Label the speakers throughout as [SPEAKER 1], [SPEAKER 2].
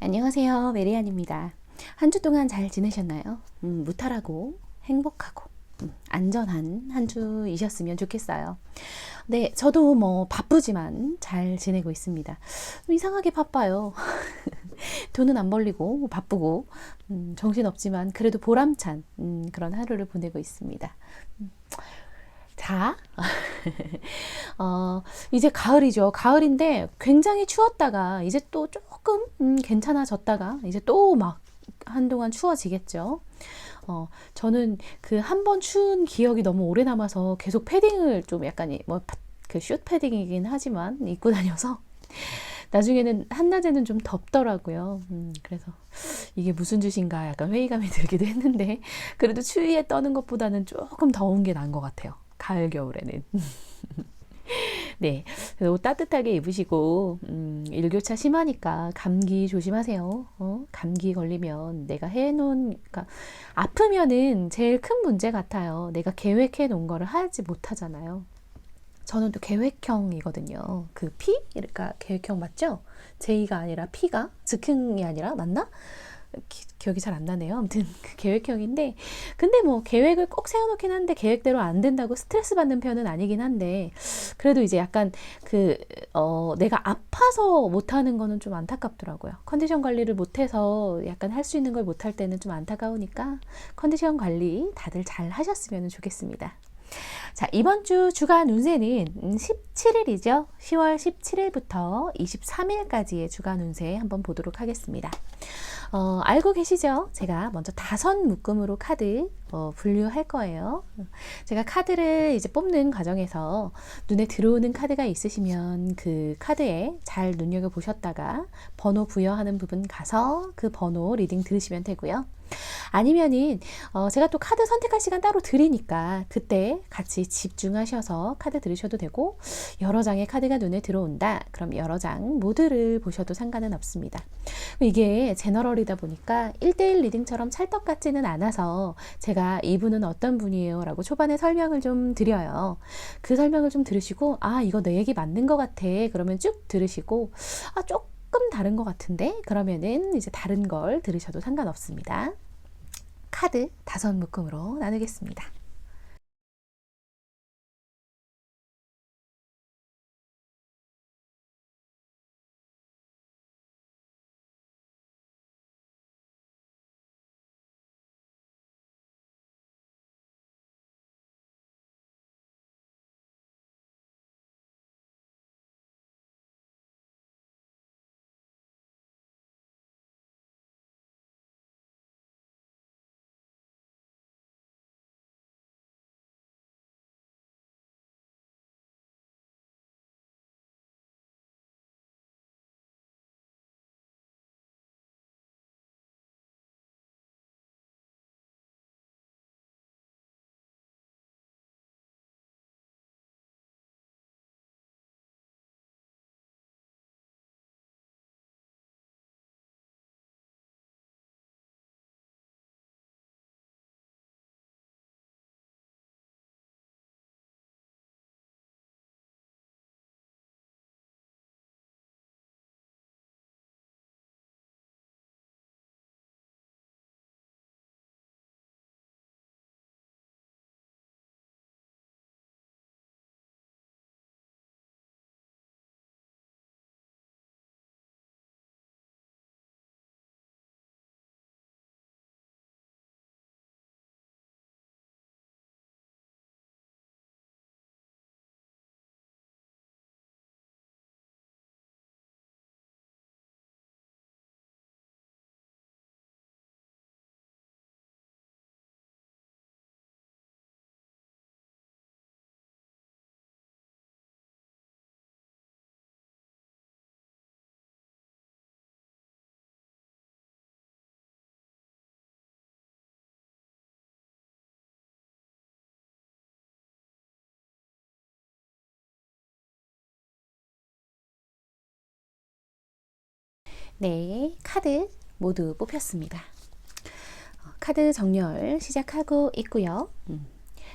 [SPEAKER 1] 안녕하세요. 메리안입니다. 한 주 동안 잘 지내셨나요? 무탈하고 행복하고 안전한 한 주이셨으면 좋겠어요. 네, 저도 뭐 바쁘지만 잘 지내고 있습니다. 이상하게 바빠요. 돈은 안 벌리고 바쁘고 정신없지만 그래도 보람찬 그런 하루를 보내고 있습니다. 자, 어, 이제 가을이죠. 가을인데 굉장히 추웠다가 이제 또 조금 괜찮아졌다가 이제 또 막 한동안 추워지겠죠. 저는 그 한 번 추운 기억이 너무 오래 남아서 계속 패딩을 좀 약간 그 슛 패딩이긴 하지만 입고 다녀서 나중에는 한낮에는 좀 덥더라고요. 그래서 이게 무슨 짓인가 약간 회의감이 들기도 했는데 그래도 추위에 떠는 것보다는 조금 더운 게 나은 것 같아요. 가을 겨울에는. 네, 옷 따뜻하게 입으시고 일교차 심하니까 감기 조심하세요. 감기 걸리면 내가 해놓은 그러니까 아프면은 제일 큰 문제 같아요. 내가 계획해 놓은 거를 하지 못하잖아요. 저는 또 계획형이거든요. 그 P? 그러니까 계획형 맞죠? J가 아니라 P가? 즉흥이 아니라 맞나? 기억이 잘 안 나네요. 아무튼 그 계획형인데 근데 뭐 계획을 꼭 세워놓긴 한데 계획대로 안 된다고 스트레스 받는 편은 아니긴 한데 그래도 이제 약간 내가 아파서 못하는 거는 좀 안타깝더라고요. 컨디션 관리를 못해서 약간 할 수 있는 걸 못할 때는 좀 안타까우니까 컨디션 관리 다들 잘 하셨으면 좋겠습니다. 자, 이번 주 주간 운세는 17일이죠. 10월 17일부터 23일까지의 주간 운세 한번 보도록 하겠습니다. 알고 계시죠? 제가 먼저 5묶음으로 카드 분류할 거예요. 제가 카드를 이제 뽑는 과정에서 눈에 들어오는 카드가 있으시면 그 카드에 잘 눈여겨보셨다가 번호 부여하는 부분 가서 그 번호 리딩 들으시면 되고요. 아니면은 제가 또 카드 선택할 시간 따로 드리니까 그때 같이 집중하셔서 카드 들으셔도 되고 여러 장의 카드가 눈에 들어온다. 그럼 여러 장 모두를 보셔도 상관은 없습니다. 이게 제너럴이다 보니까 1대1 리딩처럼 찰떡 같지는 않아서 제가 이분은 어떤 분이에요 라고 초반에 설명을 좀 드려요. 그 설명을 좀 들으시고 아 이거 내 얘기 맞는 것 같아 그러면 쭉 들으시고 아 조금 다른 것 같은데 그러면은 이제 다른 걸 들으셔도 상관없습니다. 카드 5묶음으로 나누겠습니다. 네, 카드 모두 뽑혔습니다. 카드 정렬 시작하고 있고요.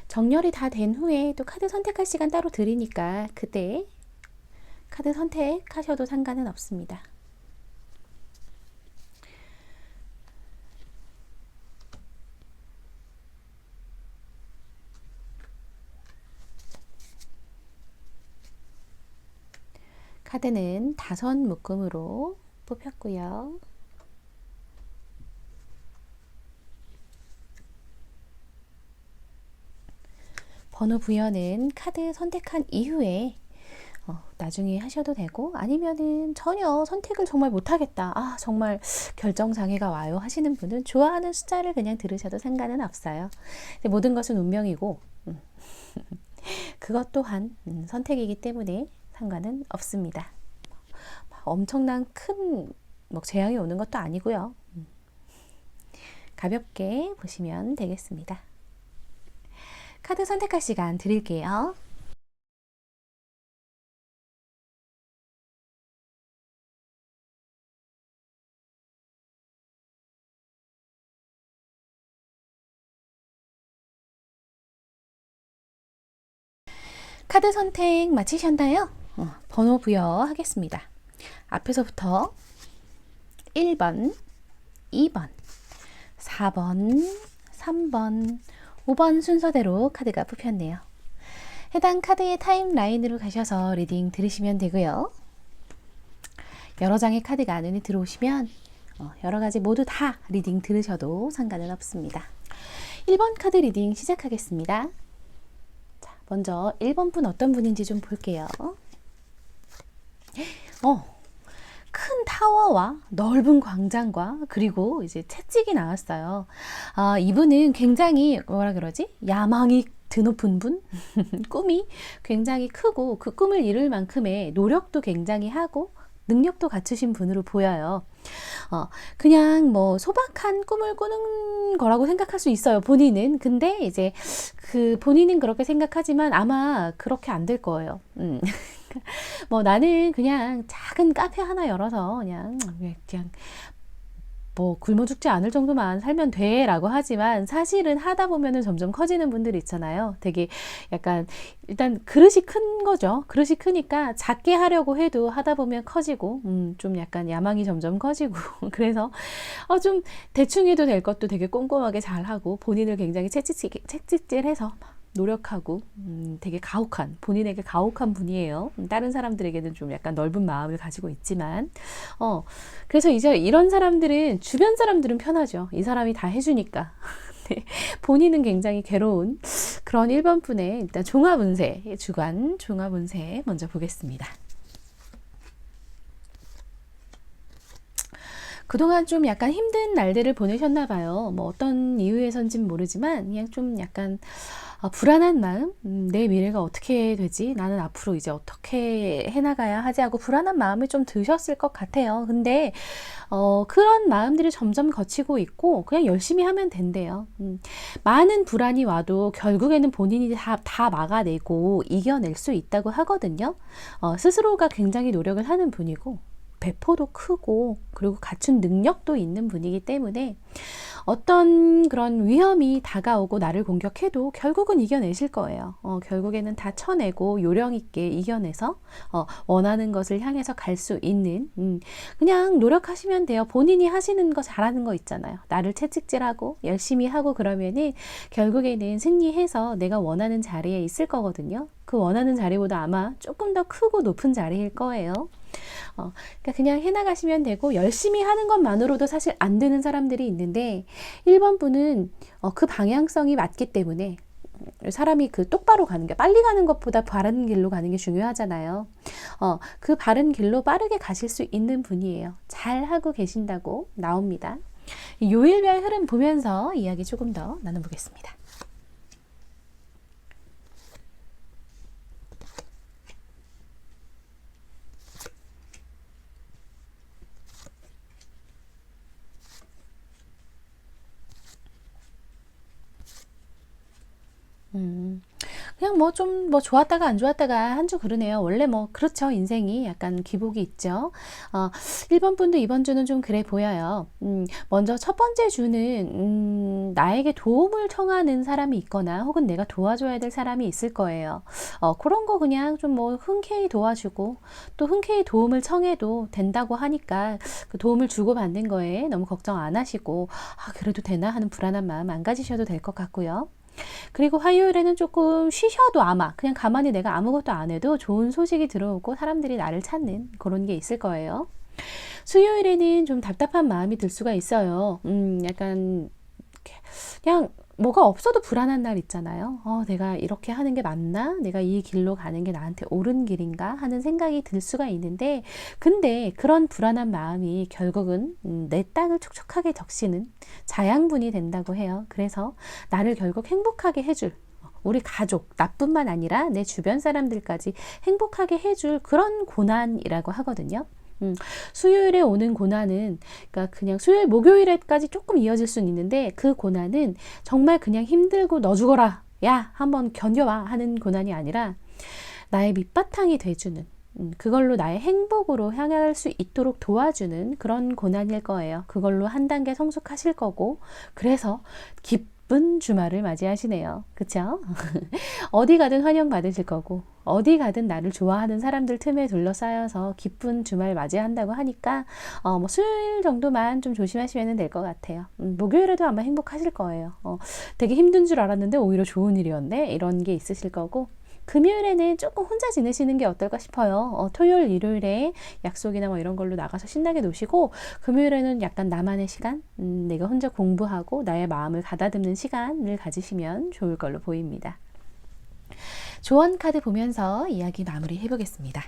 [SPEAKER 1] 정렬이 다 된 후에 또 카드 선택할 시간 따로 드리니까 그때 카드 선택하셔도 상관은 없습니다. 카드는 5묶음으로 뽑혔고요. 번호 부여는 카드 선택한 이후에 나중에 하셔도 되고, 아니면은 전혀 선택을 정말 못하겠다, 정말 결정장애가 와요 하시는 분은 좋아하는 숫자를 그냥 들으셔도 상관은 없어요. 근데 모든 것은 운명이고 그것 또한 선택이기 때문에 상관은 없습니다. 엄청난 큰 재앙이 오는 것도 아니고요. 가볍게 보시면 되겠습니다. 카드 선택할 시간 드릴게요. 카드 선택 마치셨나요? 번호 부여하겠습니다. 앞에서부터 1번, 2번, 4번, 3번, 5번 순서대로 카드가 뽑혔네요. 해당 카드의 타임라인으로 가셔서 리딩 들으시면 되고요. 여러 장의 카드가 눈에 들어오시면 여러 가지 모두 다 리딩 들으셔도 상관은 없습니다. 1번 카드 리딩 시작하겠습니다. 자, 먼저 1번 분 어떤 분인지 좀 볼게요. 큰 타워와 넓은 광장과 그리고 이제 채찍이 나왔어요. 이분은 굉장히 야망이 드높은 분? 꿈이 굉장히 크고 그 꿈을 이룰 만큼의 노력도 굉장히 하고 능력도 갖추신 분으로 보여요. 그냥 소박한 꿈을 꾸는 거라고 생각할 수 있어요, 본인은. 근데 이제 본인은 그렇게 생각하지만 아마 그렇게 안 될 거예요. 나는 그냥 작은 카페 하나 열어서 그냥 굶어 죽지 않을 정도만 살면 돼 라고 하지만, 사실은 하다 보면은 점점 커지는 분들이 있잖아요. 되게 약간 일단 그릇이 큰 거죠. 그릇이 크니까 작게 하려고 해도 하다 보면 커지고 좀 약간 야망이 점점 커지고 그래서 좀 대충 해도 될 것도 되게 꼼꼼하게 잘하고 본인을 굉장히 채찍질해서 노력하고 되게 본인에게 가혹한 분이에요. 다른 사람들에게는 좀 약간 넓은 마음을 가지고 있지만 그래서 이제 이런 사람들은, 주변 사람들은 편하죠. 이 사람이 다 해주니까. 본인은 굉장히 괴로운 그런 1번 분의 일단 종합운세, 주간 종합운세 먼저 보겠습니다. 그동안 좀 약간 힘든 날들을 보내셨나 봐요. 어떤 이유에선지는 모르지만 그냥 좀 약간 불안한 마음, 내 미래가 어떻게 되지? 나는 앞으로 이제 어떻게 해나가야 하지? 하고 불안한 마음을 좀 드셨을 것 같아요. 근데 그런 마음들이 점점 거치고 있고 그냥 열심히 하면 된대요. 많은 불안이 와도 결국에는 본인이 다 막아내고 이겨낼 수 있다고 하거든요. 스스로가 굉장히 노력을 하는 분이고 배포도 크고 그리고 갖춘 능력도 있는 분이기 때문에 어떤 그런 위험이 다가오고 나를 공격해도 결국은 이겨내실 거예요. 결국에는 다 쳐내고 요령 있게 이겨내서 원하는 것을 향해서 갈 수 있는, 그냥 노력하시면 돼요. 본인이 하시는 거 잘하는 거 있잖아요. 나를 채찍질하고 열심히 하고 그러면은 결국에는 승리해서 내가 원하는 자리에 있을 거거든요. 그 원하는 자리보다 아마 조금 더 크고 높은 자리일 거예요. 그러니까 그냥 해나가시면 되고, 열심히 하는 것만으로도 사실 안 되는 사람들이 있는데 1번 분은 그 방향성이 맞기 때문에 사람이 똑바로 가는 게, 빨리 가는 것보다 바른 길로 가는 게 중요하잖아요. 그 바른 길로 빠르게 가실 수 있는 분이에요. 잘 하고 계신다고 나옵니다. 요일별 흐름 보면서 이야기 조금 더 나눠보겠습니다. 그냥 좀 좋았다가 안 좋았다가 한 주 그러네요. 원래 그렇죠. 인생이 약간 기복이 있죠. 1번 분도 2번 주는 좀 그래 보여요. 먼저 첫 번째 주는 나에게 도움을 청하는 사람이 있거나 혹은 내가 도와줘야 될 사람이 있을 거예요. 그런 거 그냥 좀 흔쾌히 도와주고 또 흔쾌히 도움을 청해도 된다고 하니까 그 도움을 주고받는 거에 너무 걱정 안 하시고 그래도 되나 하는 불안한 마음 안 가지셔도 될 것 같고요. 그리고 화요일에는 조금 쉬셔도 아마 그냥 가만히 내가 아무것도 안 해도 좋은 소식이 들어오고 사람들이 나를 찾는 그런 게 있을 거예요. 수요일에는 좀 답답한 마음이 들 수가 있어요. 약간 그냥 뭐가 없어도 불안한 날 있잖아요. 내가 이렇게 하는 게 맞나? 내가 이 길로 가는 게 나한테 옳은 길인가? 하는 생각이 들 수가 있는데, 근데 그런 불안한 마음이 결국은 내 땅을 촉촉하게 적시는 자양분이 된다고 해요. 그래서 나를 결국 행복하게 해줄, 우리 가족, 나뿐만 아니라 내 주변 사람들까지 행복하게 해줄 그런 고난이라고 하거든요. 수요일에 오는 고난은, 그러니까 그냥 수요일, 목요일에까지 조금 이어질 수는 있는데, 그 고난은 정말 그냥 힘들고 너 죽어라, 야, 한번 견뎌와 하는 고난이 아니라, 나의 밑바탕이 돼주는, 그걸로 나의 행복으로 향할 수 있도록 도와주는 그런 고난일 거예요. 그걸로 한 단계 성숙하실 거고, 그래서 기쁜 주말을 맞이하시네요. 그쵸? 어디 가든 환영받으실 거고, 어디 가든 나를 좋아하는 사람들 틈에 둘러싸여서 기쁜 주말 맞이한다고 하니까 뭐 수요일 정도만 좀 조심하시면 될 것 같아요. 목요일에도 아마 행복하실 거예요. 되게 힘든 줄 알았는데 오히려 좋은 일이었네, 이런 게 있으실 거고, 금요일에는 조금 혼자 지내시는 게 어떨까 싶어요. 토요일, 일요일에 약속이나 뭐 이런 걸로 나가서 신나게 노시고, 금요일에는 약간 나만의 시간, 내가 혼자 공부하고 나의 마음을 가다듬는 시간을 가지시면 좋을 걸로 보입니다. 조언 카드 보면서 이야기 마무리 해보겠습니다.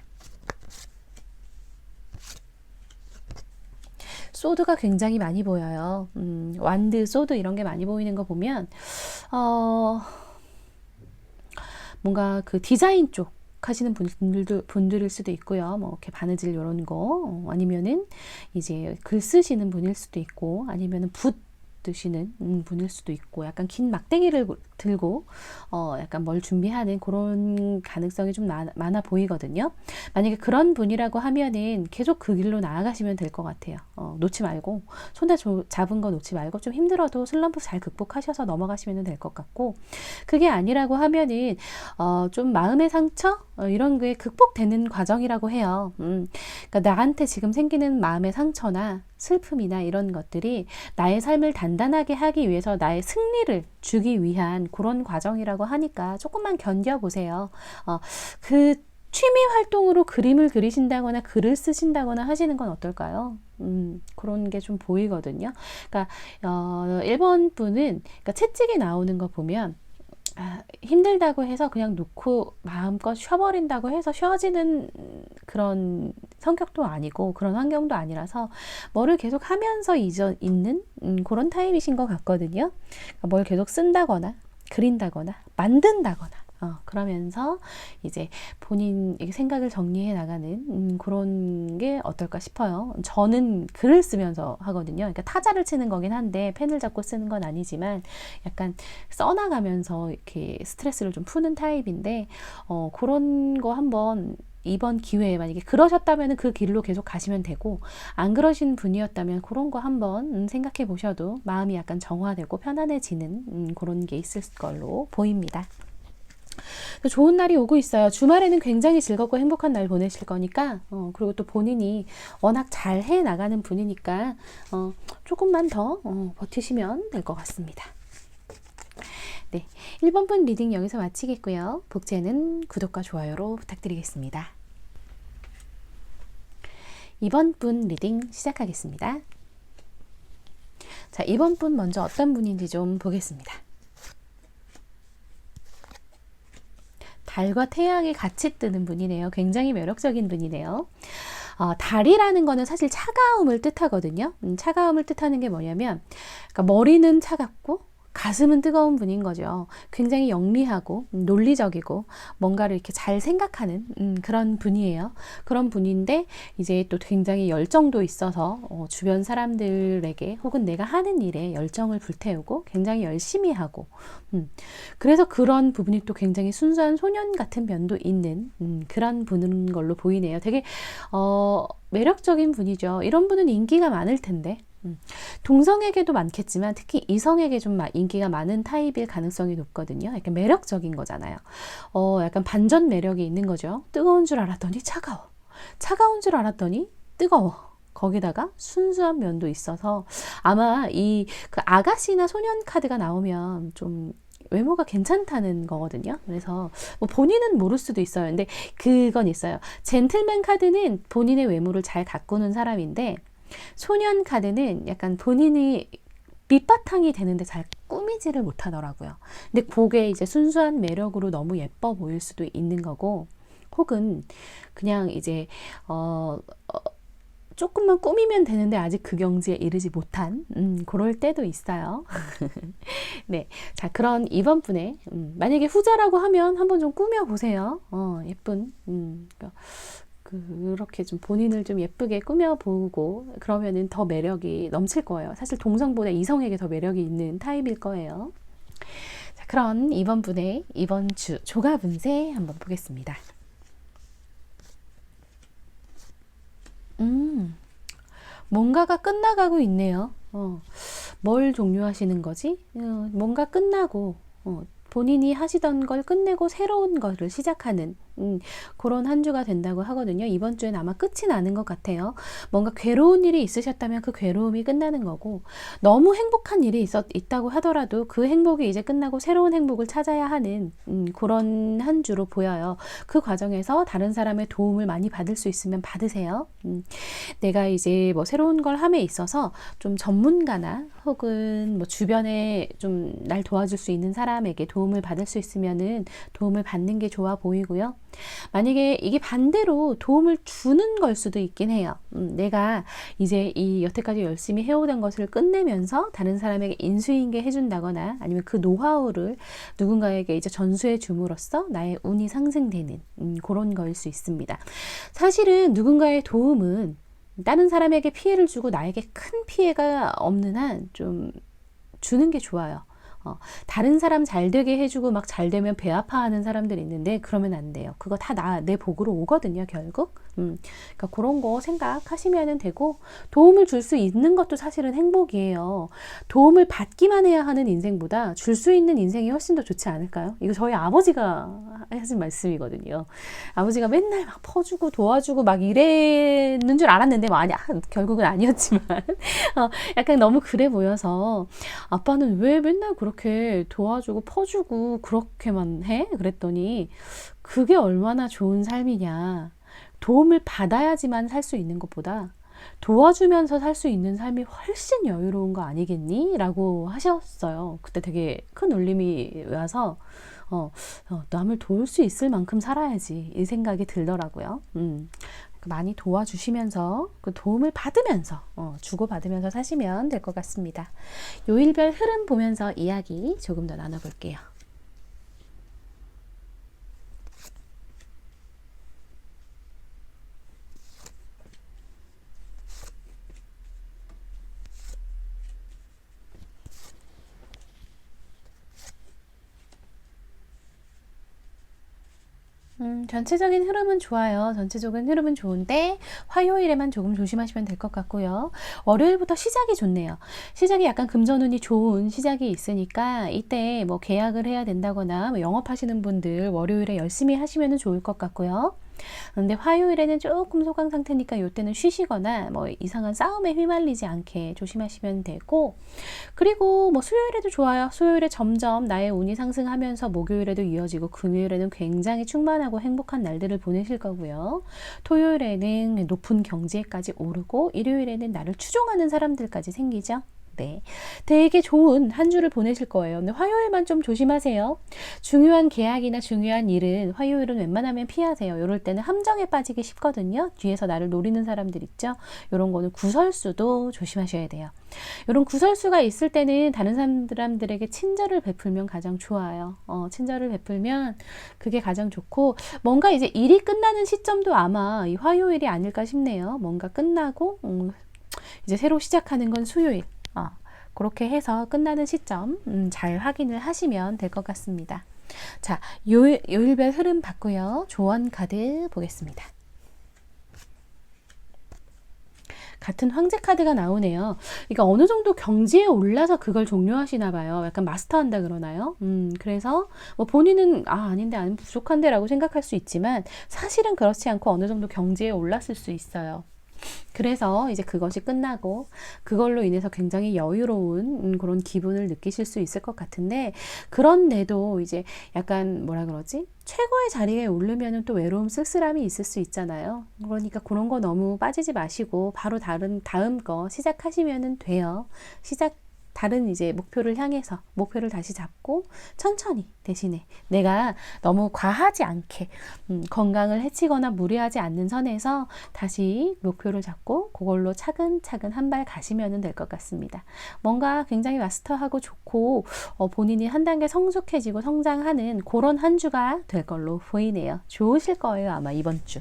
[SPEAKER 1] 소드가 굉장히 많이 보여요. 완드, 소드 이런 게 많이 보이는 거 보면 뭔가 그 디자인 쪽 하시는 분들일 수도 있고요. 뭐 이렇게 바느질 이런 거, 아니면은 이제 글 쓰시는 분일 수도 있고, 아니면은 붓 드시는 분일 수도 있고, 약간 긴 막대기를 들고 약간 뭘 준비하는 그런 가능성이 좀 많아 보이거든요. 만약에 그런 분이라고 하면은 계속 그 길로 나아가시면 될 것 같아요. 놓지 말고, 손에 잡은 거 놓지 말고, 좀 힘들어도 슬럼프 잘 극복하셔서 넘어가시면 될 것 같고, 그게 아니라고 하면은 좀 마음의 상처 이런 게 극복되는 과정이라고 해요. 그러니까 나한테 지금 생기는 마음의 상처나 슬픔이나 이런 것들이 나의 삶을 단단하게 하기 위해서 나의 승리를 주기 위한 그런 과정이라고 하니까 조금만 견뎌보세요. 그 취미 활동으로 그림을 그리신다거나 글을 쓰신다거나 하시는 건 어떨까요? 그런 게 좀 보이거든요. 그러니까 1번 분은, 그러니까 채찍이 나오는 거 보면 힘들다고 해서 그냥 놓고 마음껏 쉬어버린다고 해서 쉬어지는 그런 성격도 아니고 그런 환경도 아니라서 뭐를 계속 하면서 있는 그런 타입이신 것 같거든요. 그러니까 뭘 계속 쓴다거나 그린다거나 만든다거나 그러면서 이제 본인 생각을 정리해 나가는 그런 게 어떨까 싶어요. 저는 글을 쓰면서 하거든요. 그러니까 타자를 치는 거긴 한데 펜을 잡고 쓰는 건 아니지만 약간 써나가면서 이렇게 스트레스를 좀 푸는 타입인데 그런 거 한번 이번 기회에 만약에 그러셨다면 그 길로 계속 가시면 되고, 안 그러신 분이었다면 그런 거 한번 생각해 보셔도 마음이 약간 정화되고 편안해지는 그런 게 있을 걸로 보입니다. 좋은 날이 오고 있어요. 주말에는 굉장히 즐겁고 행복한 날 보내실 거니까, 그리고 또 본인이 워낙 잘 해 나가는 분이니까 조금만 더 버티시면 될 것 같습니다. 네, 1번 분 리딩 여기서 마치겠고요. 복제는 구독과 좋아요로 부탁드리겠습니다. 2번 분 리딩 시작하겠습니다. 자, 2번 분 먼저 어떤 분인지 좀 보겠습니다. 달과 태양이 같이 뜨는 분이네요. 굉장히 매력적인 분이네요. 달이라는 거는 사실 차가움을 뜻하거든요. 차가움을 뜻하는 게 뭐냐면, 그러니까 머리는 차갑고 가슴은 뜨거운 분인 거죠. 굉장히 영리하고 논리적이고 뭔가를 이렇게 잘 생각하는 그런 분이에요. 그런 분인데 이제 또 굉장히 열정도 있어서 주변 사람들에게 혹은 내가 하는 일에 열정을 불태우고 굉장히 열심히 하고, 그래서 그런 부분이 또 굉장히 순수한 소년 같은 면도 있는 그런 분인 걸로 보이네요. 되게 매력적인 분이죠. 이런 분은 인기가 많을 텐데, 동성에게도 많겠지만 특히 이성에게 좀 인기가 많은 타입일 가능성이 높거든요. 약간 매력적인 거잖아요. 약간 반전 매력이 있는 거죠. 뜨거운 줄 알았더니 차가워. 차가운 줄 알았더니 뜨거워. 거기다가 순수한 면도 있어서 아마 그 아가씨나 소년 카드가 나오면 좀 외모가 괜찮다는 거거든요. 그래서 뭐 본인은 모를 수도 있어요. 근데 그건 있어요. 젠틀맨 카드는 본인의 외모를 잘 가꾸는 사람인데, 소년 카드는 약간 본인이 밑바탕이 되는데 잘 꾸미지를 못하더라고요. 근데 그게 이제 순수한 매력으로 너무 예뻐 보일 수도 있는 거고, 혹은 그냥 이제 조금만 꾸미면 되는데 아직 그 경지에 이르지 못한 그럴 때도 있어요. 네, 자, 그런 이번 분의 만약에 후자라고 하면 한번 좀 꾸며보세요. 예쁜 그렇게 좀 본인을 좀 예쁘게 꾸며보고 그러면은 더 매력이 넘칠 거예요. 사실 동성보다 이성에게 더 매력이 있는 타입일 거예요. 자, 그런 이번 분의 이번 주 조갑 운세 한번 보겠습니다. 뭔가가 끝나가고 있네요. 뭘 종료하시는 거지? 뭔가 끝나고, 본인이 하시던 걸 끝내고 새로운 거를 시작하는 그런 한 주가 된다고 하거든요. 이번 주엔 아마 끝이 나는 것 같아요. 뭔가 괴로운 일이 있으셨다면 그 괴로움이 끝나는 거고, 너무 행복한 일이 있다고 하더라도 그 행복이 이제 끝나고 새로운 행복을 찾아야 하는 그런 한 주로 보여요. 그 과정에서 다른 사람의 도움을 많이 받을 수 있으면 받으세요. 내가 이제 뭐 새로운 걸 함에 있어서 좀 전문가나 혹은 뭐 주변에 좀 날 도와줄 수 있는 사람에게 도움을 받을 수 있으면은 도움을 받는 게 좋아 보이고요. 만약에 이게 반대로 도움을 주는 걸 수도 있긴 해요. 내가 이제 이 여태까지 열심히 해오던 것을 끝내면서 다른 사람에게 인수인계 해준다거나 아니면 그 노하우를 누군가에게 이제 전수해 줌으로써 나의 운이 상승되는 그런 거일 수 있습니다. 사실은 누군가의 도움은 다른 사람에게 피해를 주고 나에게 큰 피해가 없는 한 좀 주는 게 좋아요. 다른 사람 잘 되게 해주고 막 잘 되면 배 아파하는 사람들이 있는데 그러면 안 돼요. 그거 다 내 복으로 오거든요, 결국. 그러니까 그런 거 생각하시면 되고, 도움을 줄 수 있는 것도 사실은 행복이에요. 도움을 받기만 해야 하는 인생보다 줄 수 있는 인생이 훨씬 더 좋지 않을까요? 이거 저희 아버지가 하신 말씀이거든요. 아버지가 맨날 막 퍼주고 도와주고 막 이랬는 줄 알았는데 뭐 아니, 결국은 아니었지만 약간 너무 그래 보여서 아빠는 왜 맨날 그렇게 도와주고 퍼주고 그렇게만 해? 그랬더니 그게 얼마나 좋은 삶이냐. 도움을 받아야지만 살 수 있는 것보다 도와주면서 살 수 있는 삶이 훨씬 여유로운 거 아니겠니? 라고 하셨어요. 그때 되게 큰 울림이 와서 남을 도울 수 있을 만큼 살아야지 이 생각이 들더라고요. 많이 도와주시면서 그 도움을 받으면서 주고받으면서 사시면 될 것 같습니다. 요일별 흐름 보면서 이야기 조금 더 나눠볼게요. 전체적인 흐름은 좋아요. 전체적인 흐름은 좋은데 화요일에만 조금 조심하시면 될 것 같고요. 월요일부터 시작이 좋네요. 시작이 약간 금전운이 좋은 시작이 있으니까 이때 뭐 계약을 해야 된다거나 뭐 영업하시는 분들 월요일에 열심히 하시면 좋을 것 같고요. 근데 화요일에는 조금 소강 상태니까 이때는 쉬시거나 뭐 이상한 싸움에 휘말리지 않게 조심하시면 되고, 그리고 뭐 수요일에도 좋아요. 수요일에 점점 나의 운이 상승하면서 목요일에도 이어지고 금요일에는 굉장히 충만하고 행복한 날들을 보내실 거고요. 토요일에는 높은 경지에까지 오르고 일요일에는 나를 추종하는 사람들까지 생기죠. 네, 되게 좋은 한 주를 보내실 거예요. 근데 화요일만 좀 조심하세요. 중요한 계약이나 중요한 일은 화요일은 웬만하면 피하세요. 이럴 때는 함정에 빠지기 쉽거든요. 뒤에서 나를 노리는 사람들 있죠. 이런 거는 구설수도 조심하셔야 돼요. 이런 구설수가 있을 때는 다른 사람들에게 친절을 베풀면 가장 좋아요. 친절을 베풀면 그게 가장 좋고, 뭔가 이제 일이 끝나는 시점도 아마 이 화요일이 아닐까 싶네요. 뭔가 끝나고 이제 새로 시작하는 건 수요일. 그렇게 해서 끝나는 시점 잘 확인을 하시면 될 것 같습니다. 자, 요일별 흐름 봤고요. 조언 카드 보겠습니다. 같은 황제 카드가 나오네요. 그러니까 어느 정도 경지에 올라서 그걸 종료하시나 봐요. 약간 마스터한다 그러나요? 그래서 뭐 본인은 아닌데 아니 부족한데 라고 생각할 수 있지만 사실은 그렇지 않고 어느 정도 경지에 올랐을 수 있어요. 그래서 이제 그것이 끝나고 그걸로 인해서 굉장히 여유로운 그런 기분을 느끼실 수 있을 것 같은데, 그런데도 이제 약간 뭐라 그러지? 최고의 자리에 오르면은 또 외로움, 쓸쓸함이 있을 수 있잖아요. 그러니까 그런 거 너무 빠지지 마시고 바로 다음 거 시작하시면은 돼요. 다른 이제 목표를 향해서 목표를 다시 잡고 천천히, 대신에 내가 너무 과하지 않게 건강을 해치거나 무리하지 않는 선에서 다시 목표를 잡고 그걸로 차근차근 한 발 가시면 될 것 같습니다. 뭔가 굉장히 마스터하고 좋고 본인이 한 단계 성숙해지고 성장하는 그런 한 주가 될 걸로 보이네요. 좋으실 거예요, 아마 이번 주.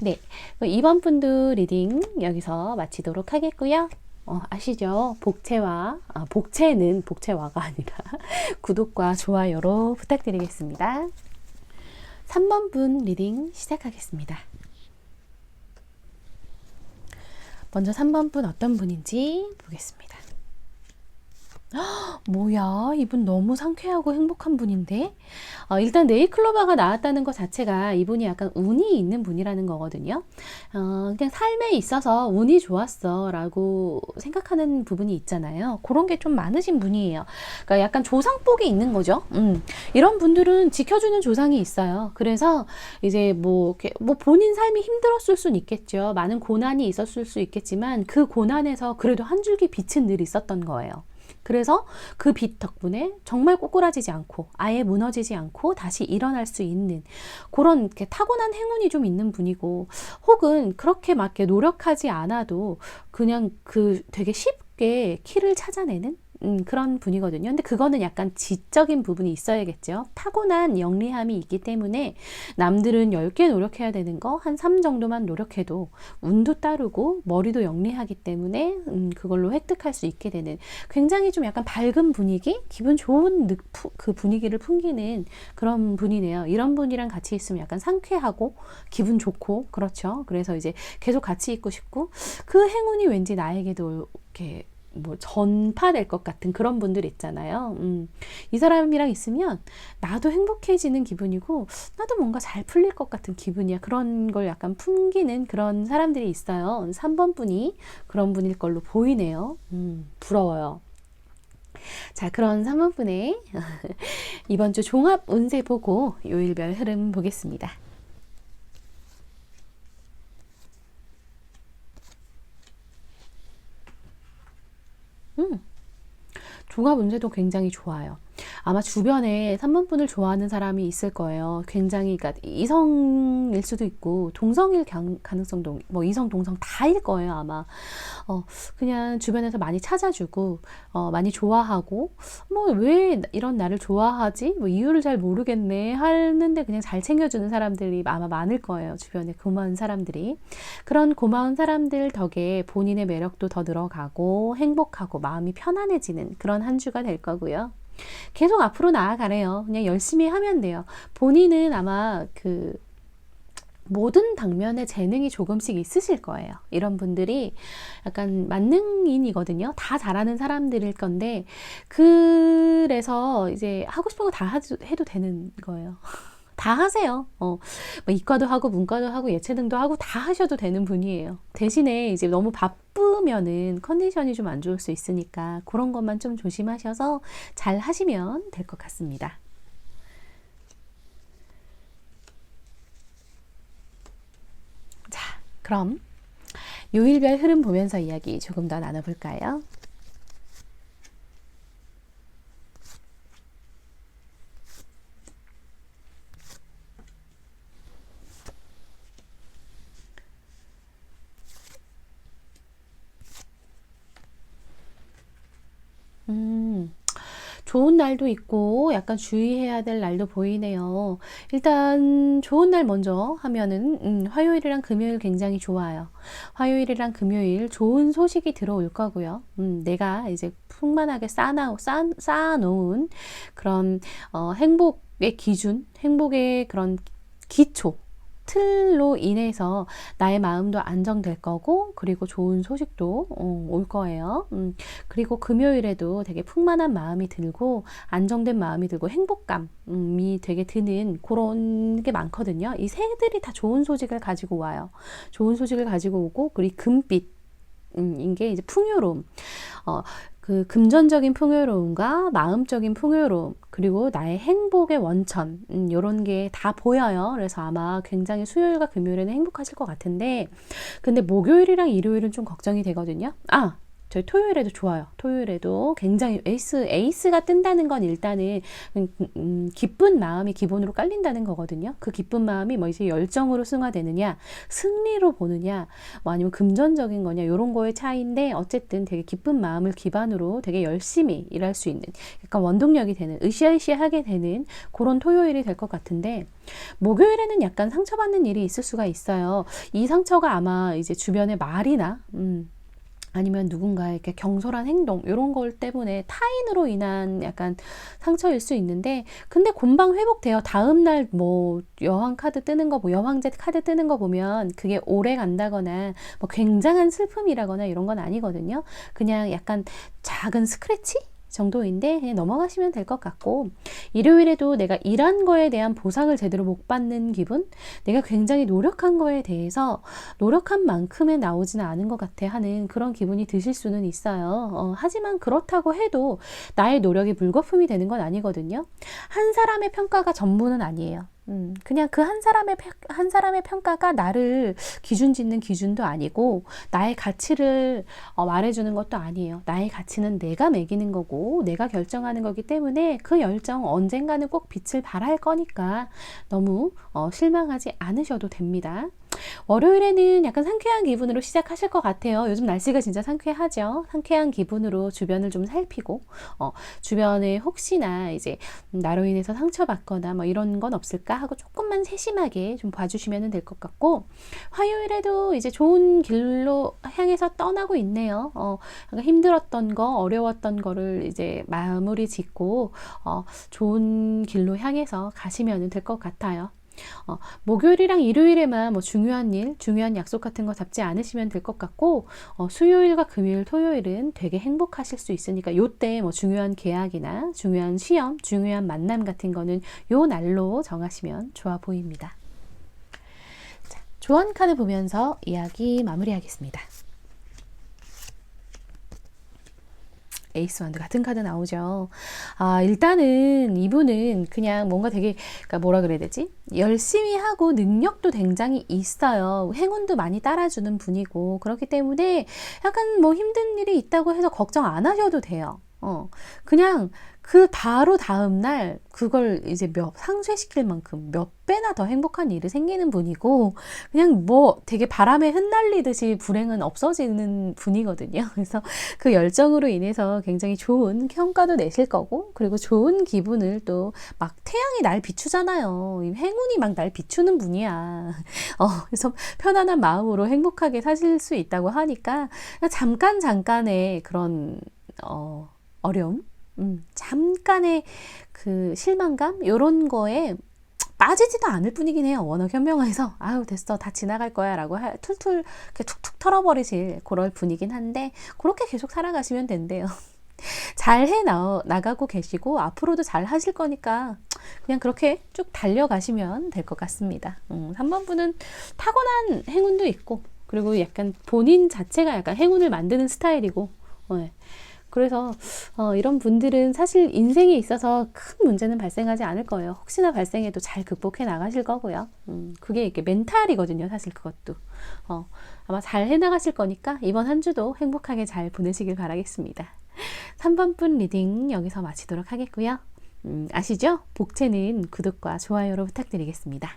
[SPEAKER 1] 네, 이번 분도 리딩 여기서 마치도록 하겠고요. 아시죠? 복채는 복채화가 아니라 구독과 좋아요로 부탁드리겠습니다. 3번 분 리딩 시작하겠습니다. 먼저 3번 분 어떤 분인지 보겠습니다. 뭐야, 이분 너무 상쾌하고 행복한 분인데? 일단 네이클로바가 나왔다는 것 자체가 이분이 약간 운이 있는 분이라는 거거든요. 그냥 삶에 있어서 운이 좋았어 라고 생각하는 부분이 있잖아요. 그런 게 좀 많으신 분이에요. 그러니까 약간 조상복이 있는 거죠. 이런 분들은 지켜주는 조상이 있어요. 그래서 이제 뭐 본인 삶이 힘들었을 수는 있겠죠. 많은 고난이 있었을 수 있겠지만 그 고난에서 그래도 한 줄기 빛은 늘 있었던 거예요. 그래서 그 빛 덕분에 정말 꼬꾸라지지 않고 아예 무너지지 않고 다시 일어날 수 있는 그런 타고난 행운이 좀 있는 분이고, 혹은 그렇게 막 노력하지 않아도 그냥 되게 쉽게 키를 찾아내는 그런 분이거든요. 근데 그거는 약간 지적인 부분이 있어야겠죠. 타고난 영리함이 있기 때문에 남들은 10개 노력해야 되는 거 한 3 정도만 노력해도 운도 따르고 머리도 영리하기 때문에 그걸로 획득할 수 있게 되는, 굉장히 좀 약간 밝은 분위기, 기분 좋은 그 분위기를 풍기는 그런 분이네요. 이런 분이랑 같이 있으면 약간 상쾌하고 기분 좋고, 그렇죠. 그래서 이제 계속 같이 있고 싶고, 그 행운이 왠지 나에게도 이렇게 전파될 것 같은 그런 분들 있잖아요. 이 사람이랑 있으면 나도 행복해지는 기분이고 나도 뭔가 잘 풀릴 것 같은 기분이야. 그런 걸 약간 풍기는 그런 사람들이 있어요. 3번 분이 그런 분일 걸로 보이네요. 부러워요. 자, 그런 3번 분의 이번 주 종합 운세 보고 요일별 흐름 보겠습니다. 종합 운세도 굉장히 좋아요. 아마 주변에 3번 분을 좋아하는 사람이 있을 거예요. 굉장히, 그러니까 이성일 수도 있고 동성일 가능성도, 이성 동성 다일 거예요, 아마. 그냥 주변에서 많이 찾아주고 많이 좋아하고, 왜 이런 나를 좋아하지? 이유를 잘 모르겠네 하는데 그냥 잘 챙겨주는 사람들이 아마 많을 거예요. 주변에 고마운 사람들이. 그런 고마운 사람들 덕에 본인의 매력도 더 늘어가고 행복하고 마음이 편안해지는 그런 한 주가 될 거고요. 계속 앞으로 나아가래요. 그냥 열심히 하면 돼요. 본인은 아마 모든 방면에 재능이 조금씩 있으실 거예요. 이런 분들이 약간 만능인이거든요. 다 잘하는 사람들일 건데, 그래서 이제 하고 싶은 거 다 해도 되는 거예요. 다 하세요. 이과도 하고 문과도 하고 예체능도 하고 다 하셔도 되는 분이에요. 대신에 이제 너무 바쁘면은 컨디션이 좀 안 좋을 수 있으니까 그런 것만 좀 조심하셔서 잘 하시면 될 것 같습니다. 자, 그럼 요일별 흐름 보면서 이야기 조금 더 나눠볼까요? 좋은 날도 있고 약간 주의해야 될 날도 보이네요. 일단 좋은 날 먼저 하면은 화요일이랑 금요일 굉장히 좋아요. 화요일이랑 금요일 좋은 소식이 들어올 거고요. 내가 이제 풍만하게 쌓아놓은 그런 행복의 기준, 행복의 그런 기초, 이틀로 인해서 나의 마음도 안정될 거고, 그리고 좋은 소식도 올 거예요. 그리고 금요일에도 되게 풍만한 마음이 들고 안정된 마음이 들고 행복감이 되게 드는 그런 게 많거든요. 이 새들이 다 좋은 소식을 가지고 와요. 좋은 소식을 가지고 오고, 그리고 금빛 인게 이제 풍요로움, 그 금전적인 풍요로움과 마음적인 풍요로움, 그리고 나의 행복의 원천, 이런 게 다 보여요. 그래서 아마 굉장히 수요일과 금요일에는 행복하실 것 같은데, 근데 목요일이랑 일요일은 좀 걱정이 되거든요. 저희 토요일에도 좋아요. 토요일에도 굉장히 에이스가 뜬다는 건 일단은 기쁜 마음이 기본으로 깔린다는 거거든요. 그 기쁜 마음이 뭐 이제 열정으로 승화되느냐, 승리로 보느냐, 뭐 아니면 금전적인 거냐, 이런 거의 차이인데, 어쨌든 되게 기쁜 마음을 기반으로 되게 열심히 일할 수 있는, 약간 원동력이 되는, 으쌰으쌰하게 되는 그런 토요일이 될 것 같은데, 목요일에는 약간 상처받는 일이 있을 수가 있어요. 이 상처가 아마 이제 주변의 말이나 아니면 누군가의 이렇게 경솔한 행동, 이런 걸 때문에 타인으로 인한 약간 상처일 수 있는데, 근데 금방 회복돼요. 다음날 뭐 여왕 카드 뜨는 거, 뭐 여왕제 카드 뜨는 거 보면 그게 오래 간다거나 뭐 굉장한 슬픔이라거나 이런 건 아니거든요. 그냥 약간 작은 스크래치 정도인데 그냥 넘어가시면 될 것 같고, 일요일에도 내가 일한 거에 대한 보상을 제대로 못 받는 기분, 내가 굉장히 노력한 거에 대해서 노력한 만큼의 나오지는 않은 것 같아 하는 그런 기분이 드실 수는 있어요. 하지만 그렇다고 해도 나의 노력이 물거품이 되는 건 아니거든요. 한 사람의 평가가 전부는 아니에요. 그냥 그 한 사람의 평가가 나를 기준 짓는 기준도 아니고, 나의 가치를 말해주는 것도 아니에요. 나의 가치는 내가 매기는 거고, 내가 결정하는 거기 때문에 그 열정 언젠가는 꼭 빛을 발할 거니까 너무 실망하지 않으셔도 됩니다. 월요일에는 약간 상쾌한 기분으로 시작하실 것 같아요. 요즘 날씨가 진짜 상쾌하죠. 상쾌한 기분으로 주변을 좀 살피고, 주변에 혹시나 이제 나로 인해서 상처받거나 뭐 이런 건 없을까 하고 조금만 세심하게 좀 봐주시면 될 것 같고, 화요일에도 이제 좋은 길로 향해서 떠나고 있네요. 약간 힘들었던 거, 어려웠던 거를 이제 마무리 짓고 좋은 길로 향해서 가시면 될 것 같아요. 목요일이랑 일요일에만 뭐 중요한 일, 중요한 약속 같은 거 잡지 않으시면 될 것 같고, 수요일과 금요일, 토요일은 되게 행복하실 수 있으니까 요때 뭐 중요한 계약이나 중요한 시험, 중요한 만남 같은 거는 요 날로 정하시면 좋아 보입니다. 자, 조언 카드 보면서 이야기 마무리하겠습니다. 에이스 완드 같은 카드 나오죠. 일단은 이분은 그냥 뭔가 되게, 그러니까 뭐라 그래야 되지? 열심히 하고 능력도 굉장히 있어요. 행운도 많이 따라주는 분이고, 그렇기 때문에 약간 뭐 힘든 일이 있다고 해서 걱정 안 하셔도 돼요. 그냥 그 바로 다음날 그걸 이제 상쇄시킬 만큼 몇 배나 더 행복한 일이 생기는 분이고, 그냥 뭐 되게 바람에 흩날리듯이 불행은 없어지는 분이거든요. 그래서 그 열정으로 인해서 굉장히 좋은 성과도 내실 거고, 그리고 좋은 기분을 또 막 태양이 날 비추잖아요. 행운이 막 날 비추는 분이야. 그래서 편안한 마음으로 행복하게 사실 수 있다고 하니까 잠깐의 그런 어려움, 잠깐의 그 실망감, 요런 거에 빠지지도 않을 뿐이긴 해요. 워낙 현명해서 아유 됐어 다 지나갈 거야 라고 툴툴 이렇게 툭툭 털어버리실 그럴 분이긴 한데, 그렇게 계속 살아가시면 된대요. 잘 나가고 계시고 앞으로도 잘 하실 거니까 그냥 그렇게 쭉 달려가시면 될 것 같습니다. 3번 분은 타고난 행운도 있고, 그리고 약간 본인 자체가 약간 행운을 만드는 스타일이고, 그래서 이런 분들은 사실 인생에 있어서 큰 문제는 발생하지 않을 거예요. 혹시나 발생해도 잘 극복해 나가실 거고요. 그게 이렇게 멘탈이거든요. 사실 그것도. 아마 잘 해나가실 거니까 이번 한 주도 행복하게 잘 보내시길 바라겠습니다. 3번 분 리딩 여기서 마치도록 하겠고요. 아시죠? 복채는 구독과 좋아요로 부탁드리겠습니다.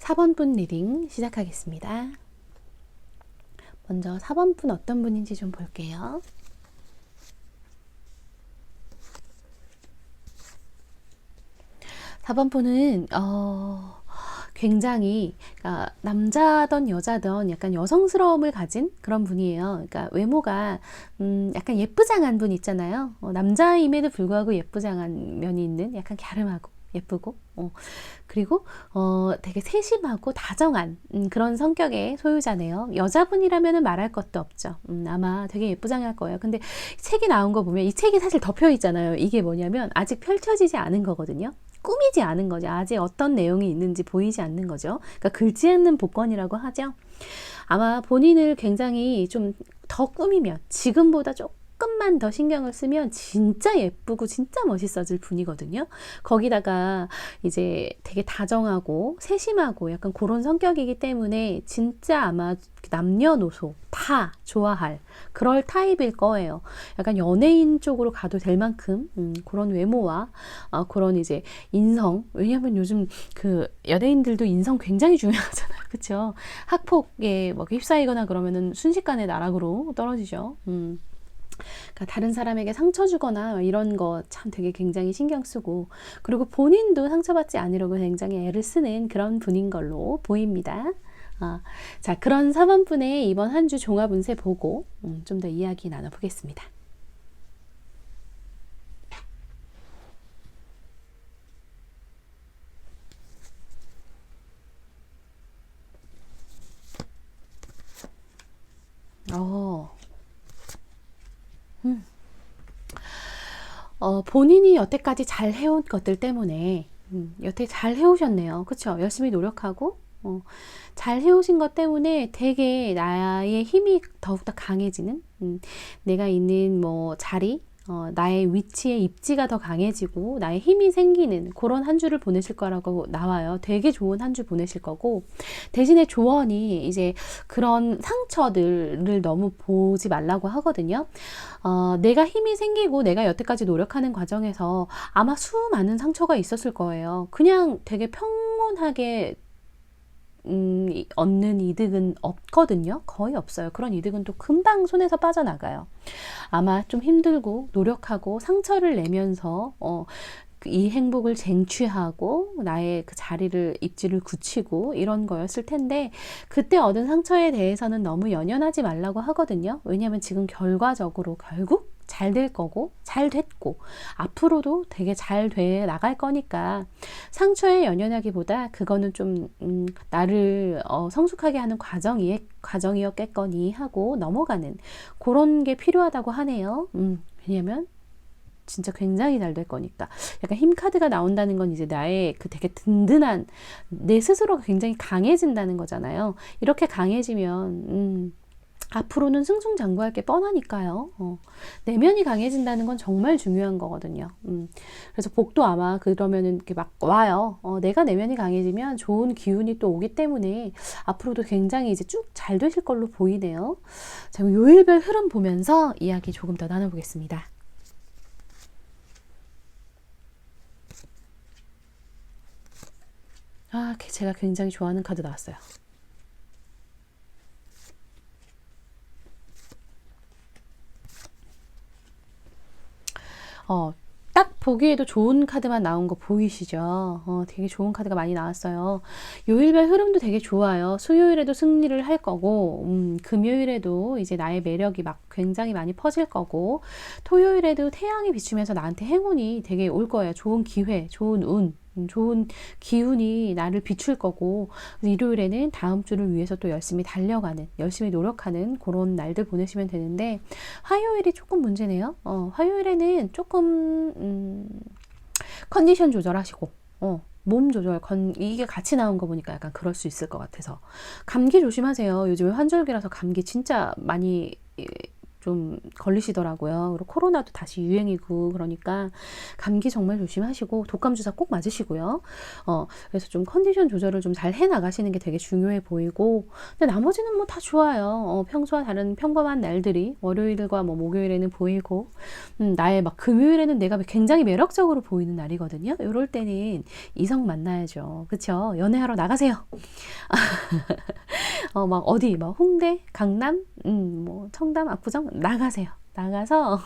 [SPEAKER 1] 4번 분 리딩 시작하겠습니다. 먼저 4번 분 어떤 분인지 좀 볼게요. (4번) 분은 굉장히, 그러니까 남자든 여자든 약간 여성스러움을 가진 그런 분이에요. 그러니까 외모가 약간 예쁘장한 분 있잖아요. 남자임에도 불구하고 예쁘장한 면이 있는, 약간 갸름하고 예쁘고, 그리고 되게 세심하고 다정한 그런 성격의 소유자네요. 여자분이라면 말할 것도 없죠. 아마 되게 예쁘장할 거예요. 근데 책이 나온 거 보면 이 책이 사실 덮여 있잖아요. 이게 뭐냐면 아직 펼쳐지지 않은 거거든요. 꾸미지 않은 거죠. 아직 어떤 내용이 있는지 보이지 않는 거죠. 그러니까 긁지 않는 복권이라고 하죠. 아마 본인을 굉장히 좀 더 꾸미면, 지금보다 조금만 더 신경을 쓰면 진짜 예쁘고 진짜 멋있어질 분이거든요. 거기다가 이제 되게 다정하고 세심하고 약간 그런 성격이기 때문에 진짜 아마 남녀노소 다 좋아할 그럴 타입일 거예요. 약간 연예인 쪽으로 가도 될 만큼 그런 외모와 그런 이제 인성. 왜냐하면 요즘 그 연예인들도 인성 굉장히 중요하잖아요. 그렇죠? 학폭에 뭐 휩싸이거나 그러면은 순식간에 나락으로 떨어지죠. 그러니까 다른 사람에게 상처 주거나 이런 거 참 되게 굉장히 신경 쓰고, 그리고 본인도 상처받지 않으려고 굉장히 애를 쓰는 그런 분인 걸로 보입니다. 자, 그런 4번분의 이번 한 주 종합 운세 보고 좀 더 이야기 나눠보겠습니다. 본인이 여태까지 잘 해온 것들 때문에 여태 잘 해오셨네요. 그쵸? 열심히 노력하고 잘 해오신 것 때문에 되게 나의 힘이 더욱더 강해지는, 내가 있는 뭐 자리, 나의 위치의 입지가 더 강해지고 나의 힘이 생기는 그런 한 주를 보내실 거라고 나와요. 되게 좋은 한 주 보내실 거고, 대신에 조언이 이제 그런 상처들을 너무 보지 말라고 하거든요. 내가 힘이 생기고 내가 여태까지 노력하는 과정에서 아마 수많은 상처가 있었을 거예요. 그냥 되게 평온하게 얻는 이득은 없거든요. 거의 없어요. 그런 이득은 또 금방 손에서 빠져나가요. 아마 좀 힘들고 노력하고 상처를 내면서 이 행복을 쟁취하고 나의 그 자리를, 입지를 굳히고 이런 거였을 텐데, 그때 얻은 상처에 대해서는 너무 연연하지 말라고 하거든요. 왜냐하면 지금 결과적으로 결국 잘 될 거고 잘 됐고 앞으로도 되게 잘 돼 나갈 거니까 상처에 연연하기보다 그거는 좀 나를 성숙하게 하는 과정이었겠거니 하고 넘어가는 그런 게 필요하다고 하네요. 왜냐면 진짜 굉장히 잘 될 거니까. 약간 힘 카드가 나온다는 건 이제 나의 그 되게 든든한, 내 스스로가 굉장히 강해진다는 거잖아요. 이렇게 강해지면 앞으로는 승승장구할 게 뻔하니까요. 내면이 강해진다는 건 정말 중요한 거거든요. 그래서 복도 아마 그러면은 이렇게 막 와요. 내가 내면이 강해지면 좋은 기운이 또 오기 때문에 앞으로도 굉장히 이제 쭉 잘 되실 걸로 보이네요. 자, 요일별 흐름 보면서 이야기 조금 더 나눠보겠습니다. 제가 굉장히 좋아하는 카드 나왔어요. 딱 보기에도 좋은 카드만 나온 거 보이시죠? 되게 좋은 카드가 많이 나왔어요. 요일별 흐름도 되게 좋아요. 수요일에도 승리를 할 거고, 금요일에도 이제 나의 매력이 막 굉장히 많이 퍼질 거고, 토요일에도 태양이 비추면서 나한테 행운이 되게 올 거예요. 좋은 기회, 좋은 운, 좋은 기운이 나를 비출 거고, 일요일에는 다음 주를 위해서 또 열심히 달려가는, 열심히 노력하는 그런 날들 보내시면 되는데, 화요일이 조금 문제네요. 화요일에는 조금 컨디션 조절하시고 몸 조절, 이게 같이 나온 거 보니까 약간 그럴 수 있을 것 같아서 감기 조심하세요. 요즘에 환절기라서 감기 진짜 많이 좀 걸리시더라고요. 그리고 코로나도 다시 유행이고 그러니까 감기 정말 조심하시고 독감 주사 꼭 맞으시고요. 그래서 좀 컨디션 조절을 좀 잘 해 나가시는 게 되게 중요해 보이고, 근데 나머지는 뭐 다 좋아요. 평소와 다른 평범한 날들이 월요일과 뭐 목요일에는 보이고, 나의 막 금요일에는 내가 굉장히 매력적으로 보이는 날이거든요. 이럴 때는 이성 만나야죠. 그쵸? 연애하러 나가세요. 막 어디, 막 홍대, 강남, 뭐 청담, 압구정 나가세요. 나가서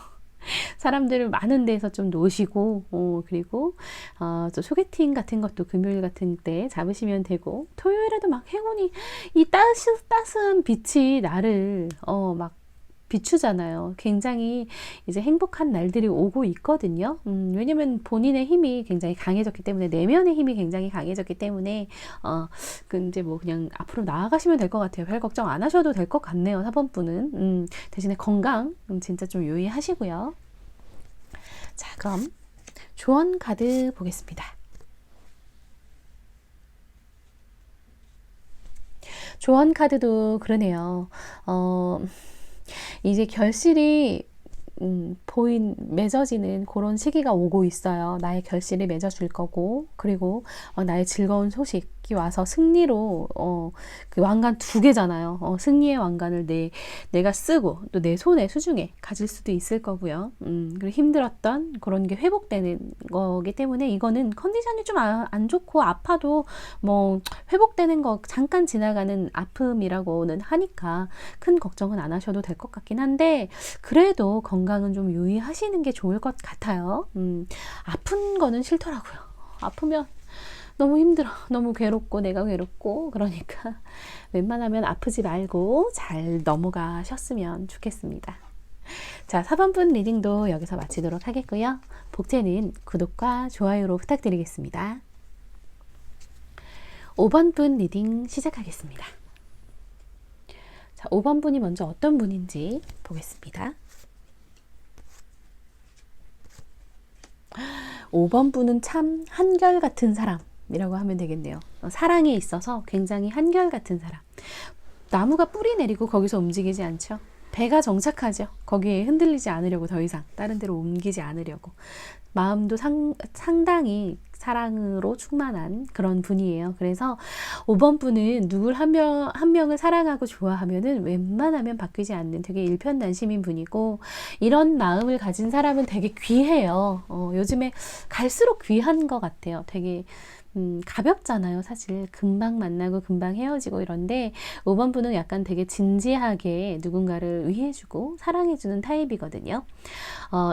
[SPEAKER 1] 사람들 많은 데서 좀 노시고, 그리고 또 소개팅 같은 것도 금요일 같은 때 잡으시면 되고, 토요일에도 막 행운이, 이 따스한 빛이 나를 막 비추잖아요. 굉장히 이제 행복한 날들이 오고 있거든요. 왜냐면 본인의 힘이 굉장히 강해졌기 때문에, 내면의 힘이 굉장히 강해졌기 때문에, 이제 뭐 그냥 앞으로 나아가시면 될 것 같아요. 별 걱정 안 하셔도 될 것 같네요. 4번분은. 대신에 건강, 진짜 좀 유의하시고요. 자, 그럼 조언 카드 보겠습니다. 조언 카드도 그러네요. 이제 결실이 맺어지는 그런 시기가 오고 있어요. 나의 결실이 맺어줄 거고, 그리고 나의 즐거운 소식이 와서 승리로 그 왕관 2개잖아요. 승리의 왕관을 내가 쓰고 또 내 손에 수중에 가질 수도 있을 거고요. 그리고 힘들었던 그런 게 회복되는 거기 때문에, 이거는 컨디션이 좀 안 좋고 아파도 뭐 회복되는 거 잠깐 지나가는 아픔이라고는 하니까 큰 걱정은 안 하셔도 될 것 같긴 한데, 그래도 건강은 좀 유의하시는 게 좋을 것 같아요. 아픈 거는 싫더라고요. 아프면 너무 힘들어. 너무 괴롭고 내가 괴롭고, 그러니까 웬만하면 아프지 말고 잘 넘어가셨으면 좋겠습니다. 자, 4번분 리딩도 여기서 마치도록 하겠고요. 복제는 구독과 좋아요로 부탁드리겠습니다. 5번분 리딩 시작하겠습니다. 자, 5번분이 먼저 어떤 분인지 보겠습니다. 5번분은 참 한결같은 사람이라고 하면 되겠네요. 사랑에 있어서 굉장히 한결같은 사람. 나무가 뿌리 내리고 거기서 움직이지 않죠. 배가 정착하죠. 거기에 흔들리지 않으려고, 더 이상 다른 데로 옮기지 않으려고. 마음도 상당히 사랑으로 충만한 그런 분이에요. 그래서 5번 분은 누굴 한 명을 사랑하고 좋아하면은 웬만하면 바뀌지 않는 되게 일편단심인 분이고, 이런 마음을 가진 사람은 되게 귀해요. 요즘에 갈수록 귀한 것 같아요. 되게 가볍잖아요. 사실 금방 만나고 금방 헤어지고 이런데, 5번 분은 약간 되게 진지하게 누군가를 위해주고 사랑해주는 타입이거든요.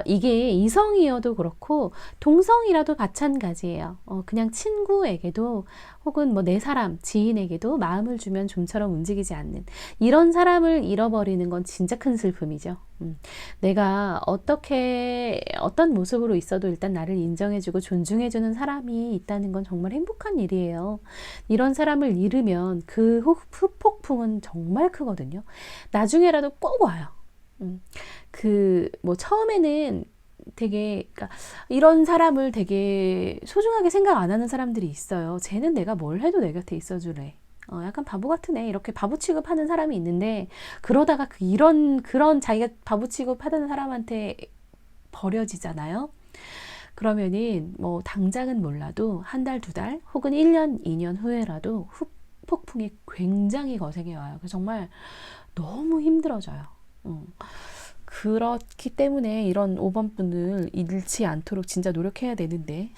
[SPEAKER 1] 이게 이성이어도 그렇고 동성이라도 마찬가지예요. 그냥 친구에게도, 혹은 뭐 내 사람, 지인에게도 마음을 주면 좀처럼 움직이지 않는 이런 사람을 잃어버리는 건 진짜 큰 슬픔이죠. 내가 어떤 모습으로 있어도 일단 나를 인정해주고 존중해주는 사람이 있다는 건 정말 행복한 일이에요. 이런 사람을 잃으면 그 후폭풍은 정말 크거든요. 나중에라도 꼭 와요. 뭐 처음에는 되게, 그러니까 이런 사람을 되게 소중하게 생각 안 하는 사람들이 있어요. 쟤는 내가 뭘 해도 내 곁에 있어주래. 약간 바보 같은 애, 이렇게 바보 취급하는 사람이 있는데, 그러다가 그런 자기가 바보 취급하던 사람한테 버려지잖아요. 그러면은 뭐 당장은 몰라도 한 달, 2달 혹은 1년, 2년 후에라도 폭풍이 굉장히 거세게 와요. 그래서 정말 너무 힘들어져요. 그렇기 때문에 이런 5번 분을 잃지 않도록 진짜 노력해야 되는데,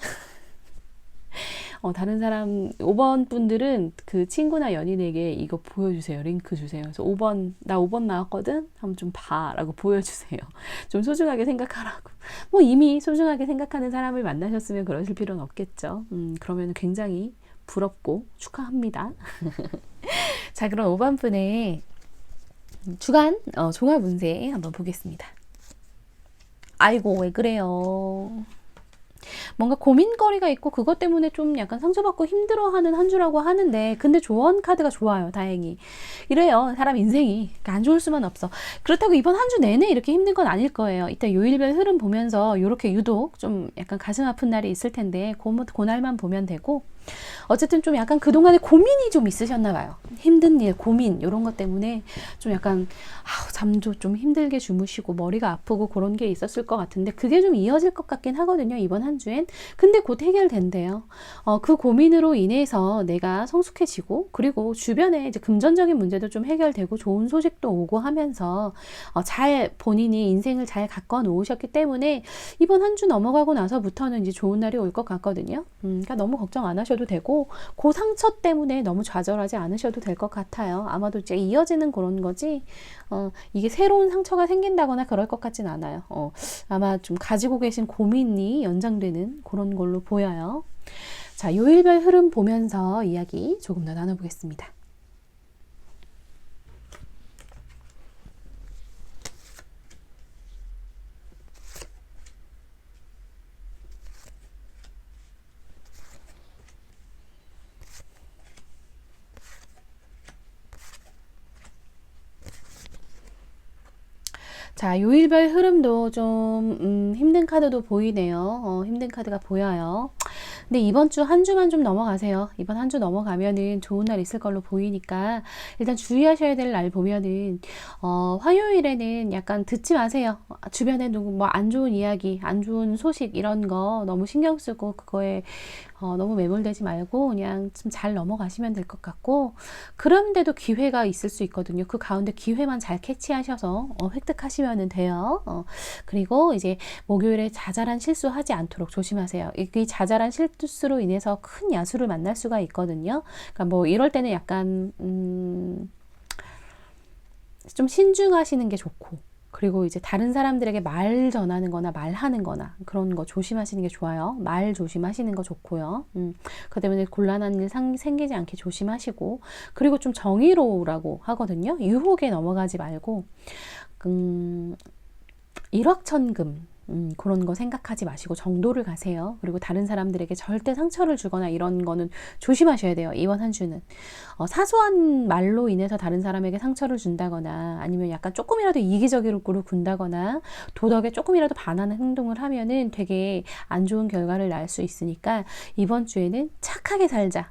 [SPEAKER 1] 다른 사람 5번 분들은 그 친구나 연인에게 이거 보여주세요. 링크 주세요. 그래서 5번 나 5번 나왔거든? 한번 좀 봐라고 보여주세요. 좀 소중하게 생각하라고. 뭐 이미 소중하게 생각하는 사람을 만나셨으면 그러실 필요는 없겠죠. 그러면 굉장히 부럽고 축하합니다. 자, 그럼 5번 분의 주간 종합 운세 한번 보겠습니다. 아이고, 왜 그래요? 뭔가 고민거리가 있고 그것 때문에 좀 약간 상처받고 힘들어하는 한 주라고 하는데, 근데 조언 카드가 좋아요. 다행히. 이래요. 사람 인생이 안 좋을 수만 없어. 그렇다고 이번 한 주 내내 이렇게 힘든 건 아닐 거예요. 이따 요일별 흐름 보면서 이렇게 유독 좀 약간 가슴 아픈 날이 있을 텐데, 그날만 보면 되고, 어쨌든 좀 약간 그동안에 고민이 좀 있으셨나 봐요. 힘든 일, 고민 이런 것 때문에 좀 약간 잠도 좀 힘들게 주무시고 머리가 아프고 그런 게 있었을 것 같은데, 그게 좀 이어질 것 같긴 하거든요. 이번 한 주엔. 근데 곧 해결된대요. 그 고민으로 인해서 내가 성숙해지고, 그리고 주변에 이제 금전적인 문제도 좀 해결되고 좋은 소식도 오고 하면서 잘 본인이 인생을 잘 가꿔 놓으셨기 때문에 이번 한 주 넘어가고 나서부터는 이제 좋은 날이 올 것 같거든요. 그러니까 너무 걱정 안 하셔도 되고, 그 상처 때문에 너무 좌절하지 않으셔도 될 것 같아요. 아마도 이제 이어지는 그런 거지, 이게 새로운 상처가 생긴다거나 그럴 것 같진 않아요. 아마 좀 가지고 계신 고민이 연장되는 그런 걸로 보여요. 자, 요일별 흐름 보면서 이야기 조금 더 나눠보겠습니다. 자, 요일별 흐름도 좀 힘든 카드도 보이네요. 힘든 카드가 보여요. 근데 이번 주 한 주만 좀 넘어가세요. 이번 한 주 넘어가면은 좋은 날 있을 걸로 보이니까 일단 주의하셔야 될 날 보면은 화요일에는 약간 듣지 마세요. 주변에 누구 뭐 안 좋은 이야기, 안 좋은 소식 이런 거 너무 신경 쓰고 그거에 너무 매몰되지 말고 그냥 좀 잘 넘어가시면 될 것 같고, 그런데도 기회가 있을 수 있거든요. 그 가운데 기회만 잘 캐치하셔서 획득하시면 돼요. 그리고 이제 목요일에 자잘한 실수하지 않도록 조심하세요. 이 자잘한 실수로 인해서 큰 야수를 만날 수가 있거든요. 그러니까 뭐 이럴 때는 약간 좀 신중하시는 게 좋고, 그리고 이제 다른 사람들에게 말 전하는 거나 말하는 거나 그런 거 조심하시는 게 좋아요. 말 조심하시는 거 좋고요. 그 때문에 곤란한 일 생기지 않게 조심하시고, 그리고 좀 정의로우라고 하거든요. 유혹에 넘어가지 말고, 일확천금, 그런 거 생각하지 마시고 정도를 가세요. 그리고 다른 사람들에게 절대 상처를 주거나 이런 거는 조심하셔야 돼요. 이번 한 주는 사소한 말로 인해서 다른 사람에게 상처를 준다거나 아니면 약간 조금이라도 이기적으로 군다거나 도덕에 조금이라도 반하는 행동을 하면은 되게 안 좋은 결과를 낳을 수 있으니까 이번 주에는 착하게 살자.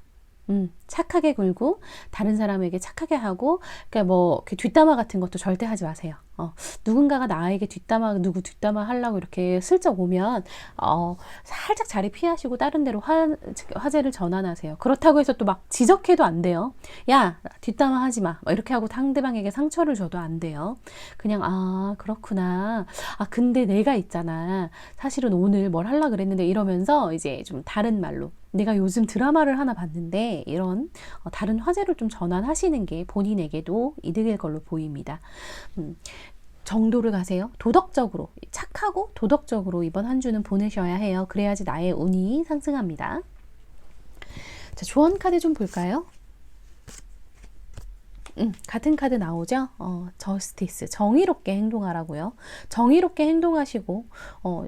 [SPEAKER 1] 착하게 굴고 다른 사람에게 착하게 하고, 그러니까 뭐 뒷담화 같은 것도 절대 하지 마세요. 누군가가 나에게 누구 뒷담화 하려고 이렇게 슬쩍 오면 살짝 자리 피하시고 다른 데로 화제를 전환하세요. 그렇다고 해서 또 막 지적해도 안 돼요. 야, 뒷담화 하지 마. 이렇게 하고 상대방에게 상처를 줘도 안 돼요. 그냥 그렇구나. 근데 내가 있잖아. 사실은 오늘 뭘 하려고 그랬는데 이러면서 이제 좀 다른 말로, 내가 요즘 드라마를 하나 봤는데 이런 다른 화제를 좀 전환하시는 게 본인에게도 이득일 걸로 보입니다. 정도를 가세요. 도덕적으로, 착하고 도덕적으로 이번 한 주는 보내셔야 해요. 그래야지 나의 운이 상승합니다. 자, 조언 카드 좀 볼까요? 같은 카드 나오죠? 저스티스, 정의롭게 행동하라고요. 정의롭게 행동하시고,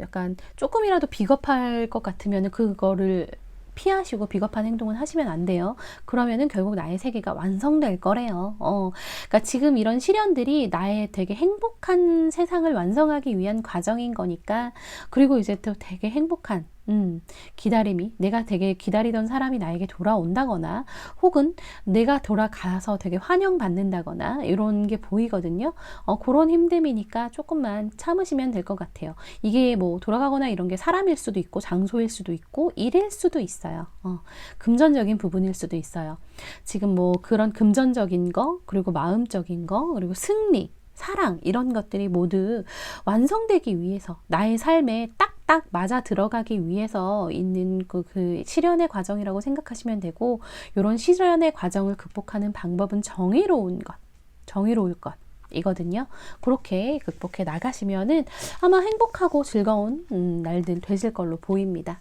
[SPEAKER 1] 약간 조금이라도 비겁할 것 같으면 그거를 피하시고 비겁한 행동은 하시면 안 돼요. 그러면은 결국 나의 세계가 완성될 거래요. 그러니까 지금 이런 시련들이 나의 되게 행복한 세상을 완성하기 위한 과정인 거니까, 그리고 이제 또 되게 행복한 기다림이, 내가 되게 기다리던 사람이 나에게 돌아온다거나 혹은 내가 돌아가서 되게 환영받는다거나 이런 게 보이거든요. 그런 힘듦이니까 조금만 참으시면 될 것 같아요. 이게 뭐 돌아가거나 이런 게 사람일 수도 있고 장소일 수도 있고 일일 수도 있어요. 금전적인 부분일 수도 있어요. 지금 뭐 그런 금전적인 거, 그리고 마음적인 거, 그리고 승리, 사랑, 이런 것들이 모두 완성되기 위해서, 나의 삶에 딱딱 맞아 들어가기 위해서 있는 그 실현의 과정이라고 생각하시면 되고, 이런 실현의 과정을 극복하는 방법은 정의로울 것 이거든요. 그렇게 극복해 나가시면은 아마 행복하고 즐거운 날들 되실 걸로 보입니다.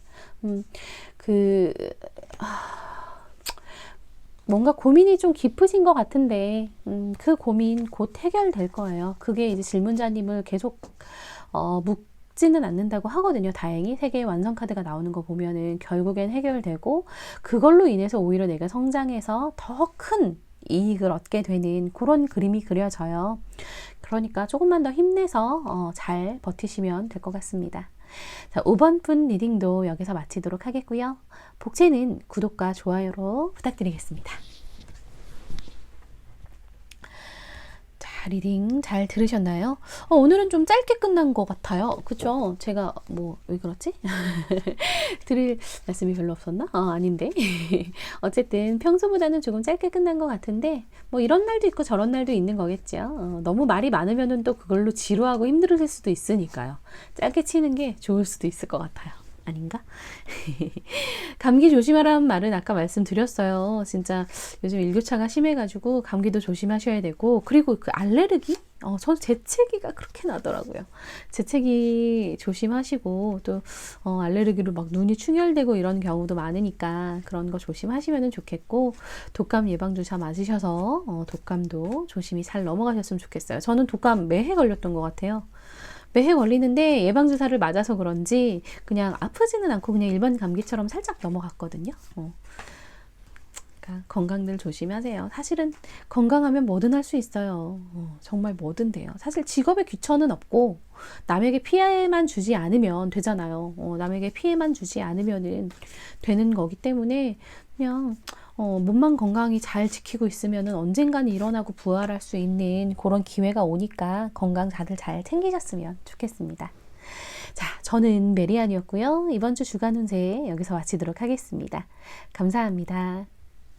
[SPEAKER 1] 뭔가 고민이 좀 깊으신 것 같은데 그 고민 곧 해결될 거예요. 그게 이제 질문자님을 계속 묶지는 않는다고 하거든요. 다행히 세 개의 완성 카드가 나오는 거 보면은 결국엔 해결되고, 그걸로 인해서 오히려 내가 성장해서 더 큰 이익을 얻게 되는 그런 그림이 그려져요. 그러니까 조금만 더 힘내서 잘 버티시면 될 것 같습니다. 자, 5번 분 리딩도 여기서 마치도록 하겠고요. 복채는 구독과 좋아요로 부탁드리겠습니다. 자, 리딩 잘 들으셨나요? 오늘은 좀 짧게 끝난 것 같아요. 그쵸? 제가 왜 그렇지? 드릴 말씀이 별로 없었나? 아닌데. 어쨌든 평소보다는 조금 짧게 끝난 것 같은데, 뭐 이런 날도 있고 저런 날도 있는 거겠죠. 너무 말이 많으면은 또 그걸로 지루하고 힘들으실 수도 있으니까요. 짧게 치는 게 좋을 수도 있을 것 같아요. 아닌가? 감기 조심하라는 말은 아까 말씀드렸어요. 진짜 요즘 일교차가 심해가지고 감기도 조심하셔야 되고, 그리고 그 알레르기? 저 재채기가 그렇게 나더라고요. 재채기 조심하시고, 또 알레르기로 막 눈이 충혈되고 이런 경우도 많으니까 그런 거 조심하시면 좋겠고, 독감 예방주사 맞으셔서 독감도 조심히 잘 넘어가셨으면 좋겠어요. 저는 독감 매해 걸렸던 것 같아요. 매해 걸리는데 예방주사를 맞아서 그런지 그냥 아프지는 않고 그냥 일반 감기처럼 살짝 넘어갔거든요. 그러니까 건강들 조심하세요. 사실은 건강하면 뭐든 할 수 있어요. 정말 뭐든 돼요. 사실 직업에 귀천은 없고 남에게 피해만 주지 않으면 되잖아요. 남에게 피해만 주지 않으면은 되는 거기 때문에 그냥 몸만 건강히 잘 지키고 있으면은 언젠가는 일어나고 부활할 수 있는 그런 기회가 오니까 건강 다들 잘 챙기셨으면 좋겠습니다. 자, 저는 메리안이었고요. 이번 주 주간 운세 여기서 마치도록 하겠습니다. 감사합니다.